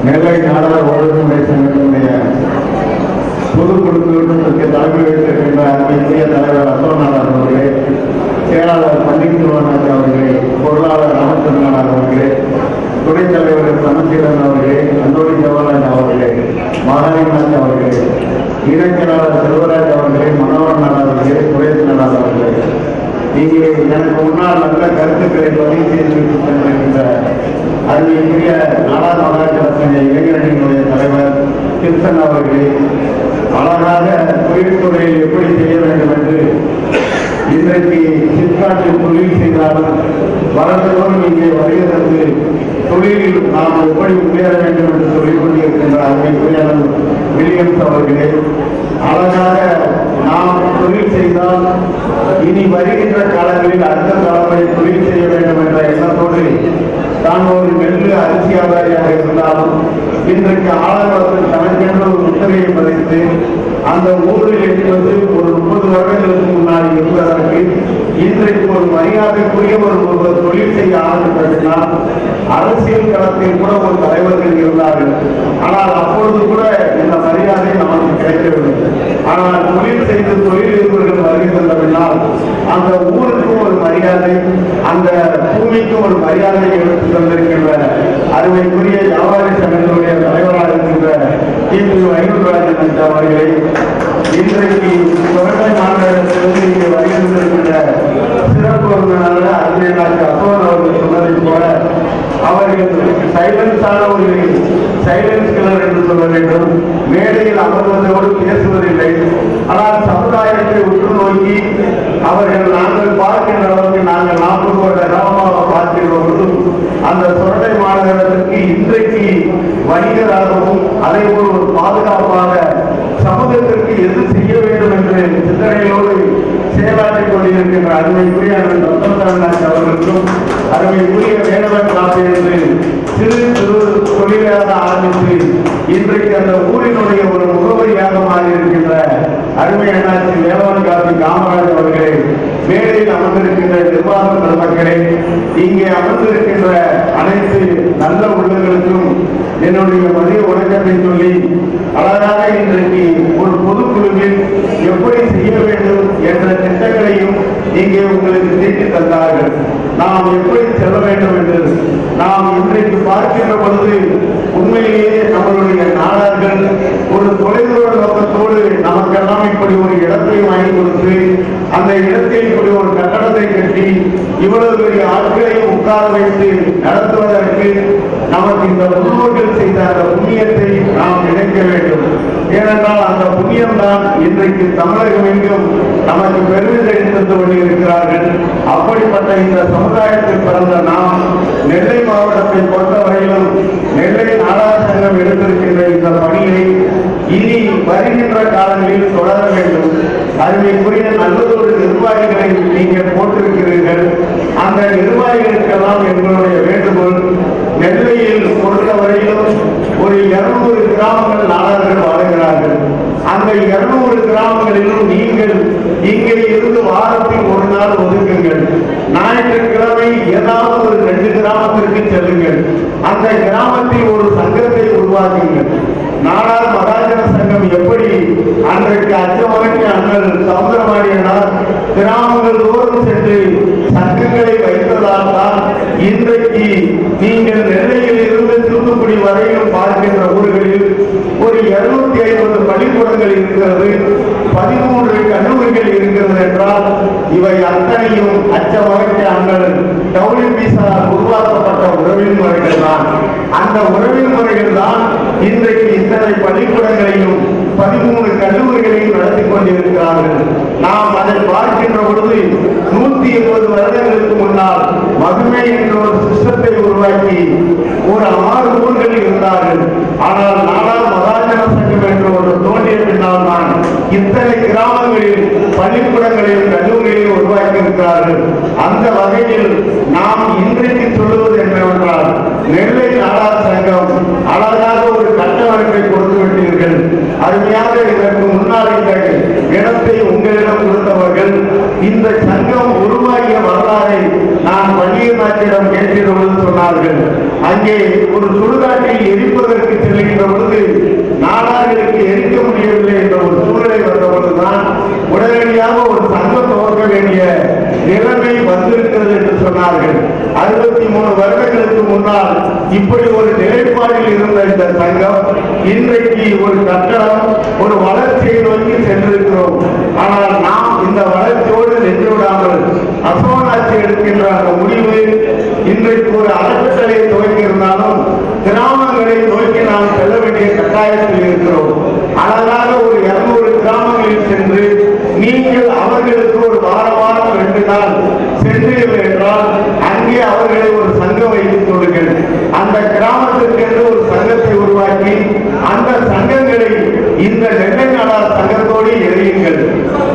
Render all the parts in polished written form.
நெல்லை நாடாள ஒழுங்குமுறை சங்கத்தினுடைய பொதுக்குழுக்கூட்டத்திற்கு தலைமை வைத்திருக்கின்ற அருமைக்குரிய தலைவர் அசோநாதன் அவர்களே, செயலாளர் பண்டிட் திருவண்ணாச்சி அவர்களே, பொருளாளர் ராமச்சந்திரன் அவர்களே, துணைத் தலைவர் சமசீலன் அவர்களே, அந்தோணி ஜவஹர்லால் அவர்களே, மகாலிநாத் அவர்களே, இணைச்செயலாளர் செல்வராஜ் அவர்களே, மனோகரன் அவர்களே, சுரேஷ்நாத் அவர்களே, இங்கே எனக்கு முன்னால் நல்ல கருத்துக்களை பதிவு செய்து சென்றிருக்கின்ற அருமைக்குரிய நாடார் மகாஜன இளைஞரணியினுடைய தலைவர் கிருஷ்ணன் அவர்களே, அழகாக தொழில்துறையில் எப்படி செய்ய வேண்டும் என்று இன்றைக்கு சிற்காட்டில் தொழில் செய்தாலும் வளர்ந்தோறும் இங்கே வருகிறது தொழிலில் நாம் எப்படி முன்னேற வேண்டும் என்று சொல்லிக் கொண்டிருக்கின்ற அருமைக்குரிய வில்லியம்ஸ் அவர்களே, அழகாக நாம் தொழில் செய்தால் இனி வருகின்ற காலங்களில் அடுத்த தலைமுறை தொழில் செய்ய வேண்டும் என்ற எண்ணத்தோடு தான் ஒரு நெல் அரிசி வியாபாரியாக இருந்தாலும் இன்றைக்கு ஆளவர்கள் தனக்கென்று ஒரு முத்திரையை பதித்து அந்த ஊரில் என்பது ஒரு 30 வருடங்களுக்கு முன்னாடி இருந்ததற்கு இன்றைக்கு ஒரு மரியாதைக்குரிய ஒரு தொழில் செய்ய ஆரம்பித்ததினால் அரசியல் களத்தில் கூட ஒரு தலைவர்கள் இருந்தார்கள். ஆனால் அப்பொழுது கூட இந்த மரியாதை நமக்கு கிடைக்கவில்லை. ஆனால் தொழில் செய்து தொழில் இருவர்கள் வருகை தந்தபின்னால் அந்த ஊருக்கும் ஒரு மரியாதை, அந்த பூமிக்கும் ஒரு மரியாதை எடுத்து தந்திருக்கின்ற அருமைக்குரிய வியாபாரி சங்கத்தினுடைய தலைவராக இருக்கின்ற ஐநூறுராஜன் அவர்களை இன்றைக்கு தொடர்பை மாநிலத்திலிருந்து இங்கே வருகின்ற சிறப்பு விருந்தினர் அறிஞர் அசோன் அவர்கள் சொன்னதை போல அவர்கள் சைலன்ஸான ஒரு சைலன்ஸ் கிளர் என்று சொல்ல வேண்டும். மேடையில் அமர்வதோடு பேசுவதில்லை. ஆனால் சமுதாயத்தை உற்று நோக்கி அவர்கள் நாங்கள் பார்க்கின்ற அளவுக்கு நாங்கள் 40 வருட காலமாக பார்க்கின்ற பொழுதும் அந்த சுரண்டை மாநகரத்திற்கு இன்றைக்கு வணிகராகவும் அதே போல் ஒரு பாதுகாப்பாக சமூகத்திற்கு எது செய்ய வேண்டும் என்று சிந்தனையோடு செயலாற்றிக் கொண்டிருக்கின்ற அருமைக்குரிய ரத்தனராஜ் அவர்களுக்கும் அருமைக்குரிய வேலவன் காப்பி என்று சிறு சிறு தொழிலாக ஆரம்பித்து இன்றைக்கு அந்த ஊரினுடைய ஒரு முகவரியாக மாறியிருக்கின்ற அருமை அண்ணாச்சி வேலவன் காப்பி காமராஜ் அவர்களே, மேடையில் அமர்ந்திருக்கின்ற நிர்வாக பெருமக்களே, இங்கே அமர்ந்திருக்கின்ற அனைத்து நல்ல உள்ளங்களுக்கும் என்னுடைய மதிய வணக்கத்தை சொல்லி அழகாக இன்றைக்கு ஒரு பொதுக்குழுவில் எப்படி செய்ய வேண்டும் என்ற திட்டங்களையும் இங்கே உங்களுக்கு தீட்டி தந்தார்கள். நாம் எப்படி செல்ல வேண்டும் என்று நாம் இன்றைக்கு பார்க்கின்ற பொழுது உண்மையிலேயே நம்மளுடைய நாடார்கள் ஒரு தொலைதூர நோக்கத்தோடு நமக்கெல்லாம் இப்படி ஒரு இடத்தை வாங்கி கொடுத்து அந்த இடத்தில் இப்படி ஒரு கட்டடத்தை கட்டி இவ்வளவு பெரிய ஆட்களை உட்கார வைத்து நடத்துவதற்கு நமக்கு இந்த முன்னோர்கள் செய்த அந்த புண்ணியத்தை நாம் நினைக்க வேண்டும். ஏனென்றால் அந்த புண்ணியம்தான் இன்றைக்கு தமிழகம் எங்கும் நமக்கு பெருமிதம் எடுத்து கொண்டிருக்கிறார்கள். அப்படிப்பட்ட இந்த சமுதாயத்தில் பிறந்த நாம் நெல்லை மாவட்டத்தை பொறுத்தவரையிலும் நெல்லை நாடார் சங்கம் எடுத்திருக்கின்ற இந்த பணியை இனி வருகின்ற காலங்களில் தொடர வேண்டும். அருமைக்குரிய நல்லதொரு நிர்வாகிகளை நீங்கள் போட்டிருக்கிறீர்கள். அந்த நிர்வாகிகளுக்கெல்லாம் எங்களுடைய வேண்டுகோள், நெல்லையில் பொறுத்தவரையிலும் ஒரு 200 கிராமங்கள் நாடார்கள் வாழ்கிறார்கள். அந்த 200 கிராமங்களிலும் நீங்கள் இங்கே இருந்து வாரத்தில் ஒரு நாள் ஒதுக்குங்கள். ஞாயிற்றுக்கிழமை ஏதாவது ஒரு 2 கிராமத்திற்கு செல்லுங்கள். அந்த கிராமத்தில் ஒரு சங்கத்தை உருவாக்குங்கள். நாடார் மகாஜன சங்கம் எப்படி அன்றைக்கு அச்சமகட்டி அண்ணல் சவுந்தரமாடியனார் கிராமங்கள் தோறும் சென்று சங்கங்களை வைத்ததால் தான் இன்றைக்கு நீங்கள் நெல்லையில் இருந்து தூத்துக்குடி வரையிலும் பார்க்கின்ற ஊர்களில் ஒரு 250 பள்ளிக்கூடங்கள் இருக்கிறது, 13 கல்லூரிகள் இருக்கிறது என்றால் இவை அத்தனையும் அச்சமகட்டி அண்ணல் டபிள்யூபிசார் உருவாக்கப்பட்ட உறவின் முறைகள் தான். அந்த உறவின் முறைகள் தான் இன்றைக்கு இத்தனை பள்ளிக்கூடங்களையும் 13 கல்லூரிகளையும் நடத்தி கொண்டிருக்கிறார்கள். நாம் அதை பார்க்கின்ற பொழுது 180 வருடங்களுக்கு முன்னால் மதுமை என்ற ஒரு சிஸ்டத்தை உருவாக்கி ஒரு 6 ஊர்கள் இருந்தார்கள். ஆனால் நாடார் மகாஜன சங்கம் என்ற ஒரு தோன்றிய பின்னால் தான் இத்தனை கிராமங்களில் பள்ளிக்கூடங்களையும் கல்லூரிகளையும் உருவாக்கி இருக்கிறார்கள். அந்த வகையில் நாம் இன்றைக்கு சொல்லுவது என்னவென்றால், நெல்லை நாடார் சங்கம் அழகாக ஒரு கட்டமைப்பை கொடுத்து விட்டீர்கள். அருமையாக இதற்கு முன்னால் இந்த இடத்தை உங்களிடம் கொடுத்தவர்கள் இந்த சங்கம் உருவாகிய வரலாறை நான் பள்ளியமாற்றிடம் கேட்டிருப்பது சொன்னார்கள். அங்கே ஒரு சுடுகாட்டில் எரிப்பதற்கு செல்கின்ற பொழுது நாடார்களுக்கு எரிக்க முடியவில்லை என்ற ஒரு சூழ்நிலை வந்த பொழுதுதான் உடனடியாக ஒரு சங்கம் துவக்க வேண்டிய நிலைமை வந்திருக்கிறது என்று சொன்னார்கள். 63 வருடங்களுக்கு முன்னால் இப்படி ஒரு நிலைப்பாடில் இருந்த இந்த சங்கம் இன்றைக்கு ஒரு கட்டடம், ஒரு வளர்ச்சியை நோக்கி சென்றிருக்கிறோம். ஆனால் நாம் இந்த வளர்ச்சியோடு நின்று விடாமல் அசோனாட்சி எடுக்கின்ற அந்த முடிவு இன்றைக்கு ஒரு அறக்கட்டளை துவக்கி இருந்தாலும் கிராமங்களை நோக்கி நாம் செல்ல வேண்டிய கட்டாயத்தில் இருக்கிறோம். அழகாக ஒரு 200 கிராமங்களில் சென்று நீங்கள் அவர்களுக்கு ஒரு வாரம் 2 நாள் சென்றீர்கள் என்றால் அங்கே அவர்களை ஒரு சங்கம் வைத்துக் கொள்ளுங்கள். அந்த கிராமத்திற்கென்று ஒரு சங்கத்தை உருவாக்கி அந்த சங்கங்களை இந்த நெல்லை நாடார் சங்கத்தோடு இணையுங்கள்.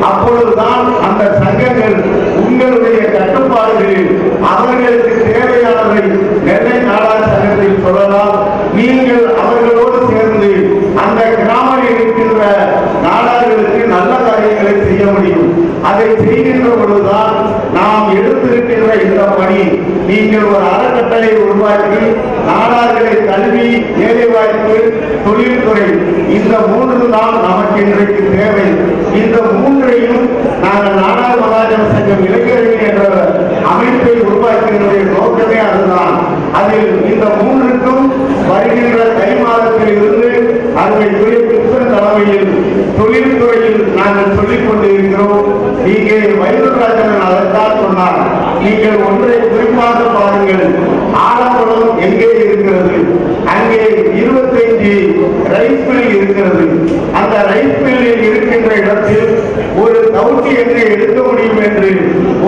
அப்பொழுதுதான் அந்த சங்கங்கள் உங்களுடைய கட்டுப்பாடுகளில் அவர்களுக்கு தேவையானதை நெல்லை நாடார் சங்கத்தில் சொல்லலாம். நீங்கள் அவர்களோடு சேர்ந்து அந்த கிராமத்தில் இருக்கின்ற நாடார்களுக்கு நல்ல காரியங்களை செய்ய முடியும். அதை செய்கின்ற பொழுதுதான் நாம் எடுத்திருக்கின்ற இந்த பணி, நீங்கள் ஒரு அறக்கட்டளை உருவாக்கி நாடார்களை கல்வி, வேலைவாய்ப்பு, தொழில்துறை இந்த 3 தான் நமக்கு இன்றைக்கு தேவை. இந்த 3ஐயும் நாங்கள் நாடார் மகாஜன சங்கம் இளைஞரணி என்ற அமைப்பை உருவாக்கினுடைய நோக்கமே அதுதான். அதில் இந்த 3க்கும் வருகின்ற தை மாதத்தில் இருந்து அருமைக்குரிய கிருஷ்ணன் தலைமையில் தொழில்துறையில் நாங்கள் சொல்லிக் கொண்டிருக்கிறோம். இங்கே வைரராஜன் அதைத்தான் சொன்னார். நீங்கள் ஒன்றை குறிப்பாக பாருங்கள், ஆலங்குளம் எங்கே இருக்கிறது? அங்கே 25 ரைஸ் மில் இருக்கிறது. அந்த ரைஸ் மில்லில் இருக்கின்ற இடத்தில் ஒரு கவுட்டி எங்கே எடுக்க முடியும் என்று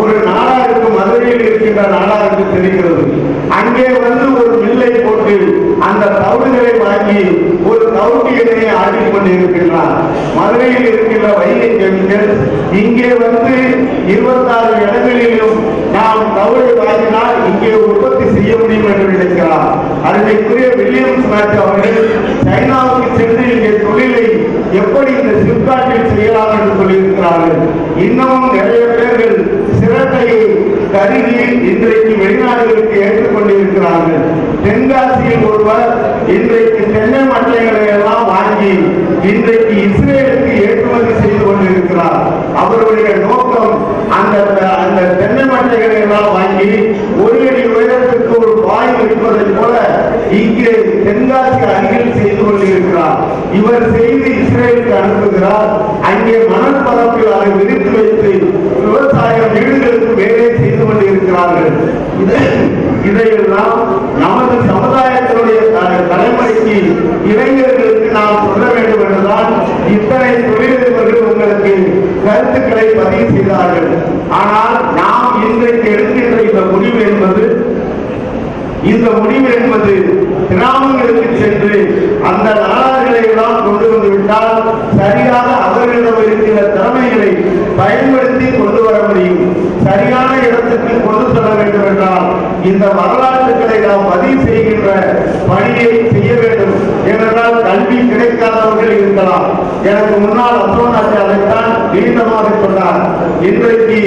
ஒரு நாடாருக்கு, மதுரையில் இருக்கின்ற நாடாருக்கு தெரிகிறது. அங்கே வந்து ஒரு மில்லை போட்டு அந்த தவிடுகளை வாங்கி ஒரு கவுட்டி எண்ணெயை ஆடிக் கொண்டிருக்கின்றார். மதுரையில் இருக்கின்ற வைகை கெமிக்கல்ஸ் இங்கே வந்து 26 இடங்களிலும் நாம் தவிடு வாங்கினால் இங்கே உற்பத்தி செய்ய முடியும் என்று நினைக்கிறார். அருமைக்குரிய வில்லியம்ஸ் மேட்ச் அவர்கள் சைனாவுக்கு சென்று இங்கே தொழிலை எப்படி இந்த சிப்காட்டில் செய்யலாம் என்று சொல்லியிருக்கிறார்கள். இன்னமும் நிறைய பேர்கள் சிரட்டையை கருதி இன்றைக்கு வெளிநாடுகளுக்கு ஏற்றுக்கொண்டிருக்கிறார்கள். தென்காசியில் ஒருவர் இன்றைக்கு தென்னை மட்டைகளை எல்லாம் வாங்கி இன்றைக்கு இஸ்ரேலுக்கு ஏற்றுமதி செய்து கொண்டிருக்கிறார். அவருடைய நோக்கம் அந்த தென்னை மட்டைகளை எல்லாம் வாங்கி 1 அடி உயரத்துக்கு ஒரு பாய் வைப்பதை போல இங்கே தென்காசி அருகில் செய்து கொண்டிருக்கிறார். இவர் செய்து இஸ்ரேலுக்கு அனுப்புகிறார். அங்கே மணல் பரப்பில் அதை விரித்து வைத்து விவசாயம் வீடுகளுக்கு வேலை செய்து கொண்டிருக்கிறார்கள். இதையெல்லாம் நமது சமுதாயத்தினுடைய தலைமுறைக்கு, இளைஞர்களுக்கு நாம் சொல்ல வேண்டும் என்றுதான் இத்தனை தொழிலதிபர்கள் உங்களுக்கு கருத்துக்களை பதிவு செய்தார்கள். ஆனால் நாம் இன்றைக்கு எடுக்கின்ற இந்த முடிவு என்பது கிராமங்களுக்கு சென்று அந்த நாடார்களை எல்லாம் கொண்டு வந்து விட்டால் சரியாக அவர்களிடம் இருக்கிற திறமைகளை பயன்படுத்தி கொண்டு வர முடியும். சரியான இடத்துக்கு கொண்டு செல்ல வேண்டும் என்றால் இந்த வரலாற்றுகளை நாம் பதிவு செய்கின்ற பணியை செய்ய வேண்டும். ஏனென்றால் கல்வி கிடைக்காதவர்கள் இருக்கலாம். எனக்கு முன்னால் அசோனாட்சி அதைத்தான் நீண்டமாக சொன்னார். இன்றைக்கு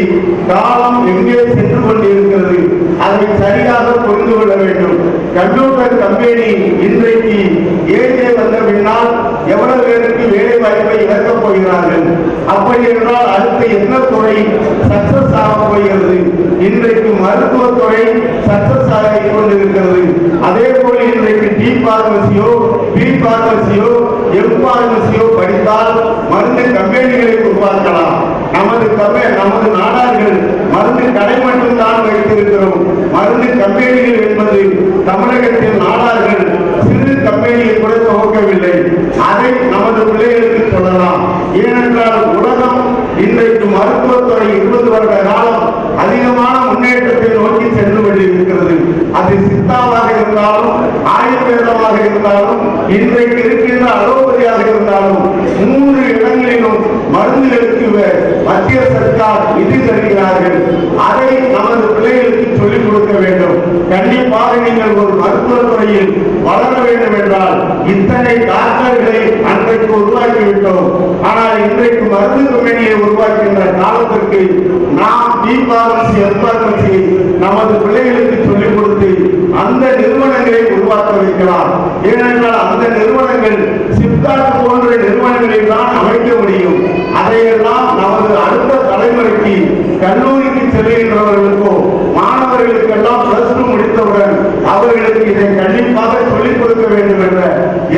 காலம் எங்கே சென்று கொண்டிருக்கிறது, அதை சரியாக புரிந்து கொள்ள வேண்டும். கம்ப்யூட்டர் கம்பெனி இன்றைக்கு ஏழை வந்த பின்னால் எவ்வளவு பேருக்கு வேலை வாய்ப்பை இழக்கப் போகிறார்கள்? அப்படி என்றால் அடுத்து என்ன துறை சக்சஸ் ஆக போகிறது? இன்றைக்கு மருத்துவத்துறை சக்சஸ் ஆகிக் கொண்டிருக்கிறது. அதே போல இன்றைக்கு டி பார்மசியோ, பி பார்மசியோ, எம் பார்மசியோ படித்தால் மருந்து கம்பெனிகளை உருவாக்கலாம். நமது நாடார்கள் மருந்து கடை மட்டும்தான் வைத்திருக்கிறோம். மருந்து கம்பெனிகள் என்பது தமிழகத்தில் நாடார்கள் சிறு கம்பெனியை கூட துவக்கவில்லை. அதை நமது பிள்ளைகளுக்கு சொல்லலாம். ஏனென்றால் உலகம் இன்றைக்கு மருத்துவத்துறை 20 வருட காலம் அதிகமான முன்னேற்றத்தை நோக்கி சென்று கொண்டிருக்கிறது. அது சித்தாவாக இருந்தாலும், ஆயுர்வேதமாக இருந்தாலும், இன்றைக்கு இருக்கின்ற அலோபதியாக இருந்தாலும் 3 இடங்களிலும் மருந்துகளுக்கு மத்திய சர்க்கார் நிதி தருகிறார்கள். அதை நமது பிள்ளைகளுக்கு சொல்லிக் கொடுக்க வேண்டும். கண்டிப்பாக நீங்கள் ஒரு மருத்துவத்துறையில் வளர வேண்டும் என்றால் இத்தனை டாக்டர்களை அன்றைக்கு உருவாக்கிவிட்டோம். ஆனால் இன்றைக்கு மருந்து கம்பெனியை உருவாக்கின்ற காலத்திற்கு நாம் பி பார்மசி, எம் பார்மசி நமது பிள்ளைகளுக்கு சொல்லிக் கொடுத்து அந்த நிறுவனங்களை உருவாக்க உருவாக்க வைக்கலாம். ஏனென்றால் அந்த நிறுவனங்கள் சிப்காட் போன்ற நிறுவனங்களில் தான் அமைக்க முடியும். அதையெல்லாம் நமது அடுத்த தலைமுறைக்கு கல்லூரிக்கு செல்கின்றவர்களுக்கோ மாணவர்களுக்கெல்லாம் பிளஸ் 2 முடித்தவுடன் அவர்களுக்கு இதை கண்டிப்பாக சொல்லிக் கொடுக்க வேண்டும் என்ற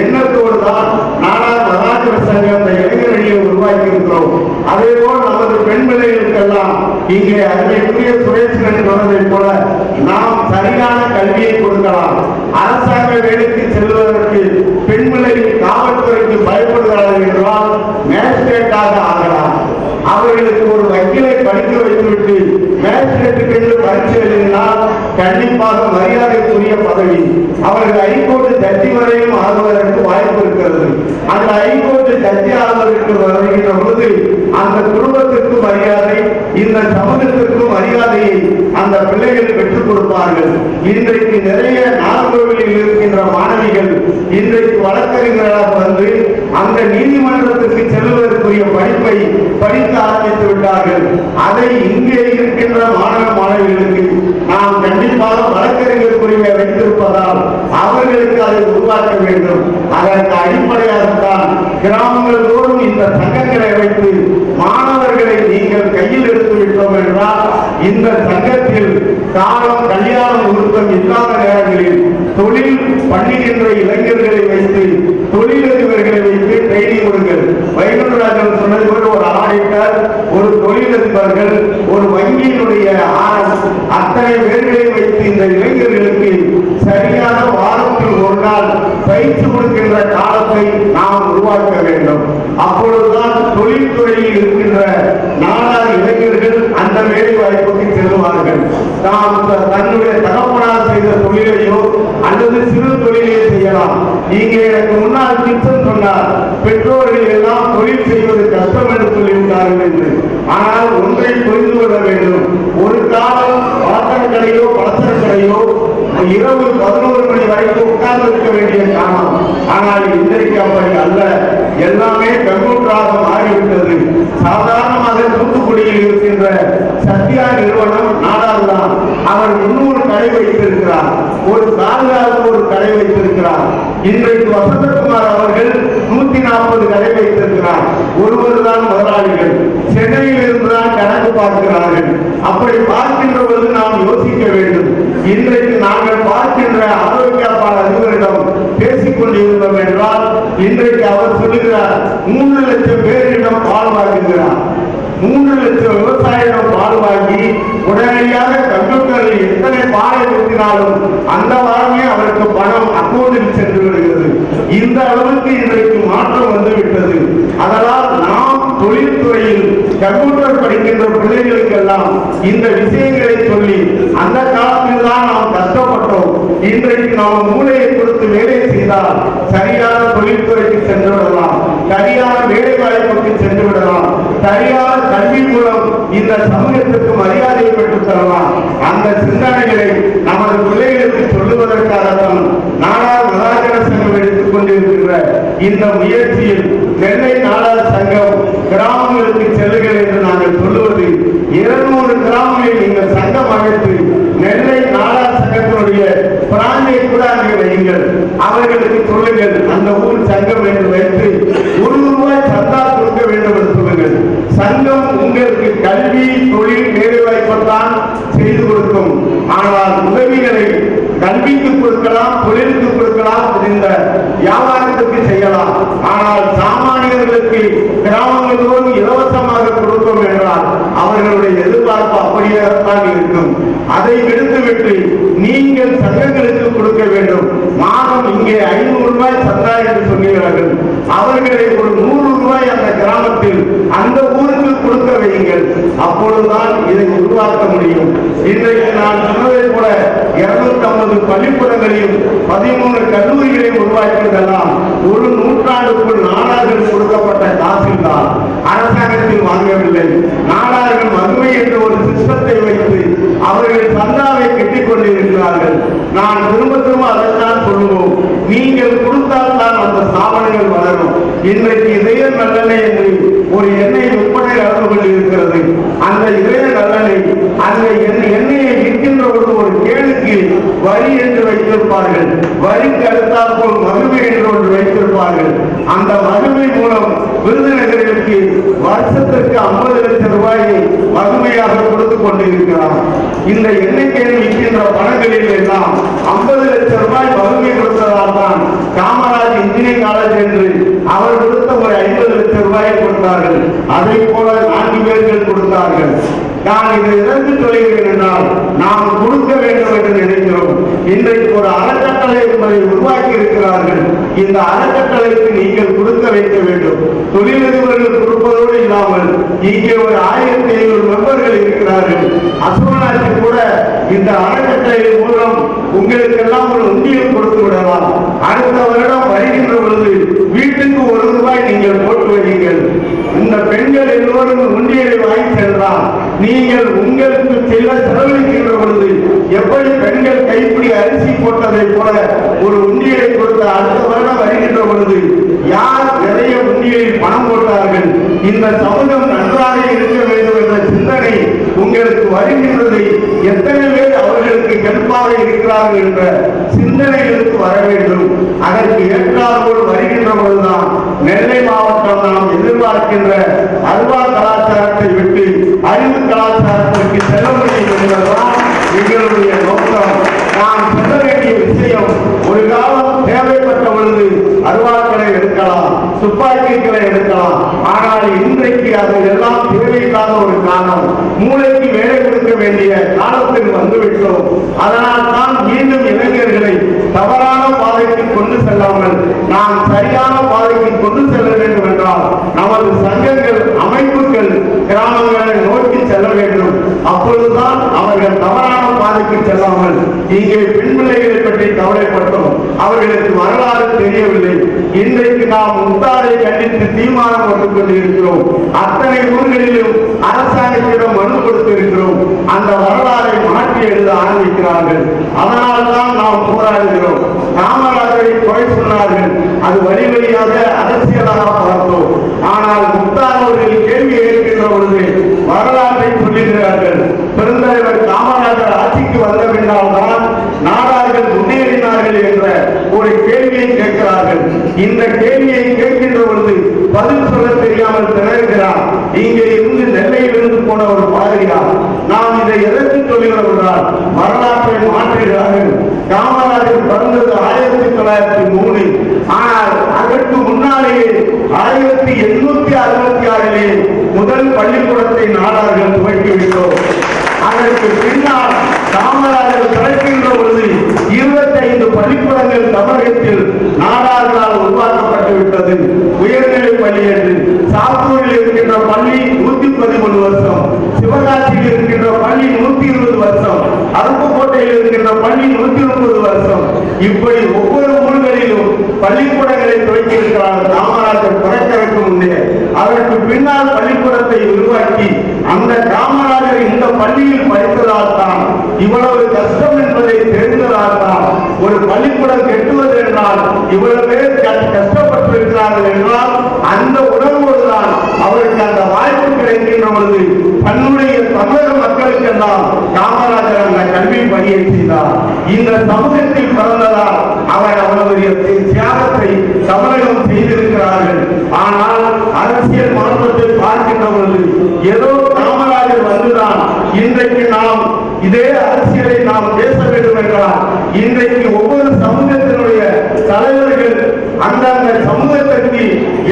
எண்ணத்தோடு தான் நாடார் மகாஜன சங்கம் இந்த இளைஞர்களை உருவாக்கி இருக்கிறோம். அதே போல் நமது பெண் பிள்ளைகளுக்கெல்லாம் இங்கே அன்றைக்குரிய சுரேஷ்கன் சொன்னதை போல நாம் சரியான கல்வியை கொடுக்கலாம். அரசாங்க வேலைக்கு செல்வதற்கு பெண் பிள்ளைகள் காவல்துறைக்கு பயப்படுகிறார்கள் என்றால் மேஜிஸ்ட்ரேட்டாக ஆகலாம். அவர்களுக்கு ஒரு வக்கீலை படிக்க வைத்துவிட்டு மேஜிஸ்ட்ரேட்டுக்கு என்று பரீட்சை எழுதினால் கண்டிப்பாக மரியாதைக்குரிய பதவி. அவர்கள் ஹைகோர்ட் ஜட்ஜி வரையும் ஆகுவதற்கு வாய்ப்பு இருக்கிறது. அந்த ஹைகோர்ட் ஜட்ஜி ஆகுவதற்கு வருகின்ற பொழுது அந்த குடும்பத்திற்கு மரியாதை, இந்த சமூகத்திற்கும் மரியாதையை அந்த பிள்ளைகள் பெற்றுக் கொடுப்பார்கள். இன்றைக்கு நிறைய நாகர்கோவிலில் இருக்கின்ற மாணவிகள் இன்றைக்கு வழக்கறிஞர்களாக வந்து அந்த நீதிமன்றத்திற்கு செல்வதற்குரிய படிப்பை படிக்க ஆரம்பித்து விட்டார்கள். அதை இங்கே இருக்கின்ற மாணவ மாணவிகளுக்கு நாம் கண்டிப்பாக வழக்கறிஞர் உரிமை வைத்திருப்பதால் அவர்களுக்கு அதை உருவாக்க வேண்டும். அதற்கு அடிப்படையாகத்தான் கிராமங்கள் தோறும் இந்த சங்கங்களை வைத்து மாணவர்களை நீங்கள் கையில் எடுத்து விட்டோம் என்றால் இந்த சங்கத்தில் காலம் கல்யாண முகூர்த்தம் இல்லாத நேரங்களில் தொழில் பண்ணுகின்ற இளைஞர்களை வைத்து தொழிலதிபர்களை வைத்து ட்ரைனிங் கொடுங்கள். வைகுண்டராஜன் சொன்னது போல ஒரு ஆடிட்டர், ஒரு தொழிலதிபர்கள், ஒரு வங்கியினுடைய அத்தனை பேர்களை வைத்து இந்த இளைஞர்களுக்கு சரியான வாரத்தில் ஒரு நாள் பயிற்சி கொடுக்கின்ற காலத்தை நாம் உருவாக்க வேண்டும். அப்பொழுதுதான் தொழில்துறையில் இருக்கின்ற நாடார் இளைஞர்கள் அந்த வேலை வாய்ப்புக்கு செல்வார்கள். நாம் தன்னுடைய தகப்பனார் செய்த தொழிலையோ அல்லது சிறு தொழிலை செய்யலாம். இங்கே எனக்கு முன்னால் கிச்சன் சொன்னார், பெற்றோர்கள் எல்லாம் தொழில் செய்வது கஷ்டம் என்று சொல்லிவிட்டார்கள் என்று. ஆனால் ஒன்றை புரிந்து கொள்ள வேண்டும், ஒரு காலம் பாத்திர கடையோ பலசர கடையோ இரவு 11 மணி வரைக்கும் உட்கார்ந்து இருக்க வேண்டிய காலம். ஆனால் இன்றைக்கு அப்படி அல்ல, எல்லாமே கம்ப்யூட்டராக மாறிவிட்டது. சாதாரணமாக தூத்துக்குடியில் இருக்கின்ற சத்யா நிறுவனம் நாடார்தான். அவர் 300 கடை வைத்திருக்கிறார், ஒரு சாலையாக ஒரு கடை வைத்திருக்கிறார். இன்றைக்கு வசந்தகுமார் அவர்கள் 140 கடை வைத்திருக்கிறார். ஒருவர் தான் முதலாளிகள். சென்னையில் இருந்துதான் கணக்கு பார்க்கிறார்கள். அப்படி பார்க்கின்ற பொழுது நாம் யோசிக்க வேண்டும். இன்றைக்கு நாங்கள் பார்க்கின்ற ஆரோக்கிய அதிபரிடம் பேசிக் கொண்டிருந்தோம் என்றால் இன்றைக்கு அவர் சொல்லுகிறார் 3 லட்சம் பேரிடம் பால் வாங்குகிறார். 3 லட்சம் விவசாயிடம் பால் வாங்கி உடனடியாக கம்ப்யூட்டரில் எத்தனை பாலை ஊற்றினாலும் அந்த வாரமே அவருக்கு பணம் அக்கௌண்டில் சென்று வருகிறது. இந்த அளவுக்கு இன்றைக்கு மாற்றம் வந்துவிட்டது. அதனால் நாம் தொழில்துறையில் கம்ப்யூட்டர் படிக்கின்ற பிள்ளைகளுக்கெல்லாம் இந்த விஷயங்களை சொல்லி, அந்த காலத்தில் தான் நாம் கஷ்டப்பட்டோம், இன்றைக்கு நாம் மூளையை கொடுத்து வேலை செய்தால் சரியான தொழில்துறைக்கு சென்று விடலாம், சரியான வேலை வாய்ப்புக்கு சென்று விடலாம், சரியான கல்வி மூலம் இந்த சமூகத்திற்கு மரியாதையை பெற்றுத் தரலாம். அந்த சிந்தனைகளை நமது பிள்ளைகளுக்கு சொல்லுவதற்காகத்தான் நாடார் மகாஜன சங்கம் எடுத்துக் கொண்டிருக்கின்ற இந்த முயற்சியில் நெல்லை நாடார் சங்கம் கிராமங்களுக்கு செல்லுங்கள் என்று நாங்கள் சொல்லுவது 200 கிராமங்களில் நீங்கள் சங்கம் அமைத்து நெல்லை நாடார் சங்கத்தினுடைய பிராணியை கூட அங்கே வையுங்கள். அவர்களுக்கு சொல்லுங்கள், அந்த ஊர் சங்கம் என்று வைத்து ₹1 சந்தா கொடுக்க வேண்டும் என்று சொல்லுங்கள். சங்கம் உங்களுக்கு கல்வி, தொழில், வேலை வாய்ப்பைத்தான் செய்து கொடுக்கும். ஆனால் உதவிகளை கல்விக்கு கொடுக்கலாம், தொழிலுக்கு கொடுக்கலாம், இந்த வியாபாரத்துக்கு செய்யலாம். ஆனால் சாமானியர்களுக்கு கிராமங்களோடு இலவசமாக கொடுக்கும் என்றால் அவர்களுடைய எதிர்பார்ப்பு அப்படியேதான் இருக்கும். அதை விடுத்துவிட்டு நீங்கள் சங்கங்களுக்கு கொடுக்க வேண்டும். மாதம் இங்கே ₹500 சந்தா என்று சொல்கிறார்கள். அவர்களை ஒரு ₹100 அந்த கிராமத்தில் அந்த ஊருக்கு கொடுக்க வையுங்கள். அப்பொழுதுதான் இதை உருவாக்க முடியும். இன்றைக்கு நான் சொன்னதை கூட 250 பள்ளிக்கூடங்களையும் 13 கல்லூரிகளையும் உருவாக்கியதெல்லாம் ஒரு நூற்றாண்டுக்குள் நாடார்கள் கொடுக்கப்பட்ட காசில் தான், அரசாங்கத்தில் வாங்கவில்லை. நாடார்கள் மதுமை என்ற ஒரு சிஸ்டத்தை வைத்து அவர்கள் சந்தாவை கட்டிக் கொண்டிருக்கிறார்கள். நான் திரும்ப திரும்ப அதைத்தான் சொல்லுவோம், நீங்கள் கொடுத்தால் தான் அந்த ஸ்தாபனங்கள் வளரும். இன்றைக்கு இதய நல்லெண்ணெய் என்று ஒரு எண்ணெய் விற்பனை நடந்து கொண்டிருக்கிறது. அந்த இதய நல்லெண்ணெய் அந்த எண்ணெயை விற்கின்ற பொழுது ஒரு கேளுக்கு வரி என்று வைத்திருப்பார்கள், வரிக்கு அடுத்தால் போல் மகிமை என்று ஒன்று வைத்திருப்பார்கள். அந்த மகிமை மூலம் விருதுநகருக்கு வருஷத்திற்கு 50 லட்சம் ரூபாயை மகிமையாக கொடுத்துக் கொண்டிருக்கிறார். இந்த எண்ணிக்கையில் விற்கின்ற பணங்களில் எல்லாம் 50 லட்சம் ரூபாய் மகிமை கொடுத்ததால் தான் காமராஜ் இன்ஜினியரிங் காலேஜ் என்று அவர் கொடுத்த ஒரு 50 லட்சம் ரூபாயை கொடுத்தார்கள். அதை போல 4 பேர்கள் கொடுத்தார்கள். நான் இதை எதற்கு சொல்கிறேன் என்றால், நாம் கொடுக்க வேண்டும் என்று நினைக்கிறோம். இன்றைக்கு ஒரு அறக்கட்டளை என்பதை உருவாக்கி இருக்கிறார்கள். இந்த அறக்கட்டளைக்கு நீங்கள் கொடுக்க வைக்க வேண்டும். தொழிலதிபர்கள் கொடுப்பதோடு இல்லாமல் இங்கே ஒரு 1500 மெம்பர்கள் இருக்கிறார்கள். அசோனாட்சி கூட இந்த அறக்கட்டளை மூலம் உங்களுக்கு எல்லாம் ஒரு உண்டியல் கொடுத்து விடலாம். அடுத்த வருடம் வருகின்ற பொழுது வீட்டுக்கு 1 ரூபாய் நீங்கள் போட்டு வருவீர்கள். இந்த பெண்கள் எல்லோரும் உண்டியலை வாங்கி சென்றால் நீங்கள் உங்களுக்கு செல்ல செலவழிக்கின்ற பொழுது எப்படி பெண்கள் கைப்பிடி அரிசி போட்டதை போல ஒரு உண்டியலை கொடுத்த அடுத்த வருடம் வருகின்ற பொழுது யார் நிறைய உண்டியலில் பணம் போட்டார்கள், இந்த சமூகம் நன்றாக இருக்க வேண்டும் என்ற சிந்தனை உங்களுக்கு வருகின்றது. எத்தனை பேர் அவர்களுக்கு ஹெல்ப்பாக இருக்கிறார்கள் என்ற சிந்தனைகளுக்கு வர வேண்டும். அதற்கு ஏற்றாற்போல் வருகின்ற பொழுதுதான் நெல்லை மாவட்டம் நாம் எதிர்பார்க்கின்ற அல்வா கலாச்சாரத்தை விட்டு அறிவு கலாச்சாரத்திற்கு செல்ல முடியும் என்பதுதான் எங்களுடைய நோக்கம். நாம் செல்ல வேண்டிய விஷயம், ஒரு காலம் தேவைப்பட்ட பொழுது அருவாக்களை எடுக்கலாம், துப்பாக்கிகளை எடுக்கலாம். ஆனால் இன்றைக்கு அது எல்லாம் தேவையில்லாத ஒரு காலம். மூளைக்கு வேலை கொடுக்க வேண்டிய காலத்தில் வந்துவிட்டோம். அதனால் தான் மீண்டும் இளைஞர்களை தவறான பாதைக்கு கொண்டு செல்லாமல் நாம் சரியான பாதைக்கு கொண்டு செல்ல வேண்டும் என்றால் நமது சங்கங்கள், அமைப்புகள் கிராமங்களை நோக்கி செல்ல வேண்டும். அப்பொழுதுதான் அவர்கள் தவறான பாதைக்கு செல்லாமல், இங்கே பெண் பிள்ளைகளை பற்றி கவலைப்பட்டோம், அவர்களுக்கு வரலாறு தெரியவில்லை. இன்றைக்கு நாம் முத்தாரை கண்டித்து தீர்மானம் போட்டுக் கொண்டிருக்கிறோம். அத்தனை ஊர்களிலும் அரசாங்கத்திடம் மனு கொடுத்திருக்கிறோம். அந்த வரலாறை மாற்றி எழுத ஆரம்பிக்கிறார்கள். அதனால் தான் நாம் போராடுகிறோம். காமராஜரை குறை சொன்னார்கள், அது வழி வழியாக அரசியலாக பார்த்தோம். ஆனால் முத்தார் அவர்கள் கேள்வி எழுக்கின்ற பொழுது வரலாற்றை சொல்லுகிறார்கள். பெருந்தலைவர் காமராஜர் ஆட்சிக்கு வந்த பின்னால் தான் நாடார்கள் முன்னேறினார்கள் என்ற ஒரு கேள்வியை கேட்கிறார்கள். இந்த கேள்வியை கேட்கின்ற பொழுது பதில் சொல்ல தெரியாமல் திணறுகிறார். இங்கே இருந்து நெல்லையிலிருந்து போன ஒரு பாதிரியார். நாம் இதை எதற்கு சொல்கிறோம் என்றால், வரலாற்றை மாற்றுகிறார்கள். காமராஜர் பிறந்தது 1903. ஆனால் அதற்கு முன்னாலேயே 1866 முதல் பள்ளிக்கூடத்தை நாடார்கள் துவக்கிவிட்டோம். அதற்கு பின்னால் காமராஜர் பிறக்கின்ற பொழுது 25 பள்ளிக்கூடங்கள் தமிழகத்தில் நாடார்களால் உருவாக்கப்பட்டு விட்டது. உயர்நிலை பள்ளி என்று சாத்தூரில் இருக்கின்ற பள்ளி 113 வருஷம், சிவகாசியில் இருக்கின்ற பள்ளி 120 வருஷம், அருப்புக்கோட்டையில் இருக்கின்ற பள்ளி 130 வருஷம். இப்படி ஒவ்வொரு ஊர்களிலும் பள்ளிக்கூடங்களை துவக்கி இருக்கிறார்கள் காமராஜர் பிறக்கறதுக்கு முன்னே. அதற்கு பின்னால் பள்ளிக்கூடத்தை உருவாக்கி அந்த காமராஜர் இந்த பள்ளியில் படித்ததால் தான், இவ்வளவு கஷ்டம் என்பதை தெரிந்ததால் தான், ஒரு பள்ளிக்கூடம் கெட்டுவது என்றால் இவ்வளவு பேர் கஷ்டப்பட்டிருக்கிறார்கள் என்றால் அந்த உணர்வோடுதான் அவருக்கு அந்த வாய்ப்பு கிடைக்கின்ற பொழுது தன்னுடைய தமிழக மக்களுக்கு எல்லாம் காமராஜர் அந்த கல்வி பணியை செய்தார். இந்த சமூகத்தில் பிறந்ததால் அவர் அவருடைய தியாகத்தை தமிழகம் செய்திருக்கிறார்கள். ஆனால் அரசியல் மாற்றத்தை பார்க்கின்ற பொழுது ஏதோ காமராஜர் வந்துதான் இன்றைக்கு நாம் இதே அரசியலை நாம் பேச வேண்டும் என்றால், இன்றைக்கு ஒவ்வொரு சமூகத்தினுடைய தலைவர்கள் அந்தந்த சமூகத்திற்கு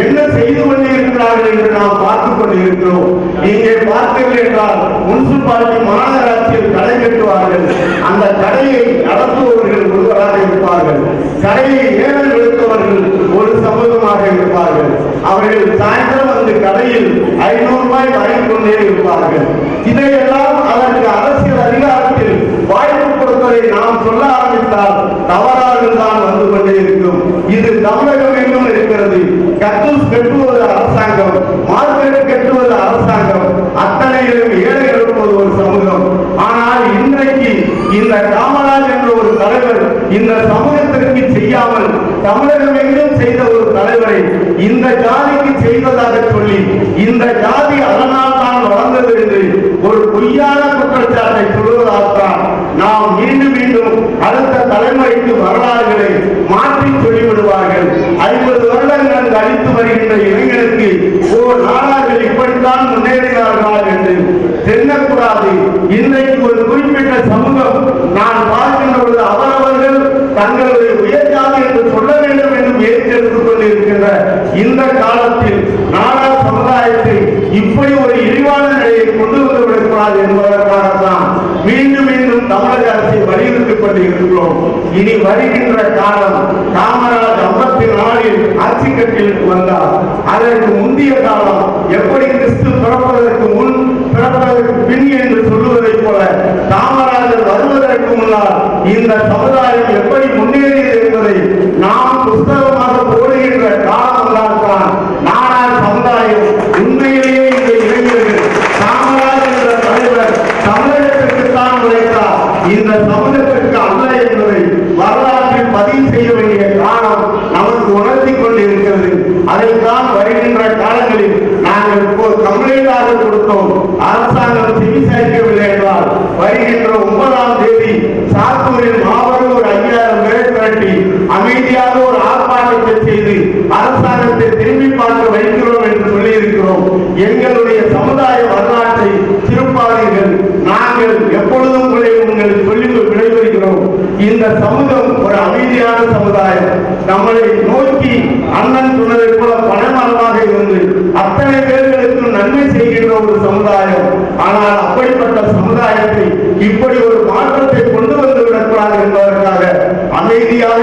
என்ன செய்து கொண்டிருக்கிறார்கள் என்று நாம் பார்த்துக் கொண்டிருக்கிறோம். இங்கே பார்த்தீர்கள் என்றால் முனிசிபாலிட்டி மாநகராட்சியில் கடை கட்டுவார்கள். அந்த கடையை நடத்துபவர்கள் ஒருவராக இருப்பார்கள். கடையை ஏலம் எடுத்தவர்கள் ஒரு சமூகமாக இருப்பார்கள். அவர்கள் சாயந்தரம் வந்து கடையில் 500 ரூபாய் வாங்கிக் கொண்டே இருப்பார்கள். இதையெல்லாம் அதற்கு அரசியல் அதிகாரத்தில் வாய்ப்பு கொடுப்பதை நாம் சொல்ல ஆரம்பித்தால் தவறாக தான் வந்து கொண்டே இருக்கும். இது தமிழகம் எங்கும் இருக்கிறது. கக்கூஸ் கட்டுவது அரசாங்கம், மார்க்கெட் கட்டுவது அரசாங்கம், அத்தனையிலும் ஏழை எழுப்புவது ஒரு சமூகம். ஆனால் இன்றைக்கு இந்த காமராஜ் என்ற ஒரு தலைவர் இந்த சமூகத்திற்கு செய்யாமல் தமிழகம் எங்கும் செய்த ஒரு தலைவரை இந்த ஜாதிக்கு செய்ததாக சொல்லி, இந்த ஜாதி அதனால் தான் வளர்ந்தது என்று ஒரு பொய்யான குற்றச்சாட்டை சொல்வதால் தான் நாம் மீண்டும் மீண்டும் அடுத்த தலைமுறைக்கு வரலாறுகளை மாற்றி சொல்லிவிடுவார்கள். 50 வருடங்கள் அளித்து வருகின்ற இளைஞருக்கு நாடார்கள் இப்படித்தான் முன்னேறினார்களா என்று தென்னக்கூடாது. இன்றைக்கு ஒரு குறிப்பிட்ட சமூகம் நான் பார்க்கின்ற பொழுது அவரவர்கள் தங்களுடைய உயர்ஜாதி என்று சொல்ல வேண்டும் என்று முயற்சி எடுத்துக் கொண்டிருக்கின்ற இந்த காலத்தில் நாடார் சமுதாயத்தை இப்படி ஒரு இழிவான நிலையை கொண்டு வந்து விடக்கூடாது என்பதற்காகத்தான் மீண்டும் மீண்டும் தமிழக அரசை வலியுறுத்திக் கொண்டிருக்கிறோம். இனி வருகின்ற காலம் காமராஜ் 54 ஆட்சி கட்டிலுக்கு வந்தார். அதற்கு முந்தைய காலம் எப்படி கிறிஸ்து பிறப்பதற்கு முன் பிறப்பதற்கு பின் என்று சொல்லுவதை போல காமராஜர் வருவதற்கு முன்னால் இந்த சமுதாயம் எப்படி முன்னேறியது என்பதை நாம் புஸ்தகமாக போடுகின்ற காலம் தான் நாடார் சமுதாயம். உண்மையிலேயே இந்த இளைஞர்கள் காமராஜர் என்ற தலைவர் தமிழகத்திற்குத்தான் உழைத்தார், இந்த சமூகத்திற்கு அல்ல என்பதை வரலாற்றில் பதிவு செய்ய வேண்டிய காலம் நமக்கு உணர்த்தி கொண்டிருக்கிறது. அதைத்தான் வருகின்ற காலங்களில் நாங்கள் கம்ப்ளைண்டாக கொடுத்தோம். அரசாங்கம் செவிசாய்க்கவில்லை என்றால் வருகின்ற 9ஆம் தேதி சாத்தூரில் மாபெரும் ஒரு 5000 பேரை திரட்டி அமைதியாக ஒரு ஆர்ப்பாட்டத்தை செய்து அரசாங்கத்தை திரும்பி பார்க்க வைக்கிறோம் என்று சொல்லியிருக்கிறோம். எங்களுடைய சமுதாய வரலாற்றை திருப்பாதீர்கள், நாங்கள் எப்பொழுதும் உங்களுக்கு சொல்லி விடைபெறுகிறோம். இந்த சமூகம் ஒரு அமைதியான சமுதாயம். நம்மளை நோக்கி அண்ணன் சொன்னதை போல பணமரமாக இருந்து அத்தனை பேர்களுக்கு நன்மை செய்கின்ற ஒரு சமுதாயம். ஆனால் அப்படிப்பட்ட சமுதாயத்தை இப்படி ஒரு மாற்றத்தை கொண்டு வந்து விடக்கூடாது என்பதற்காக அமைதியாக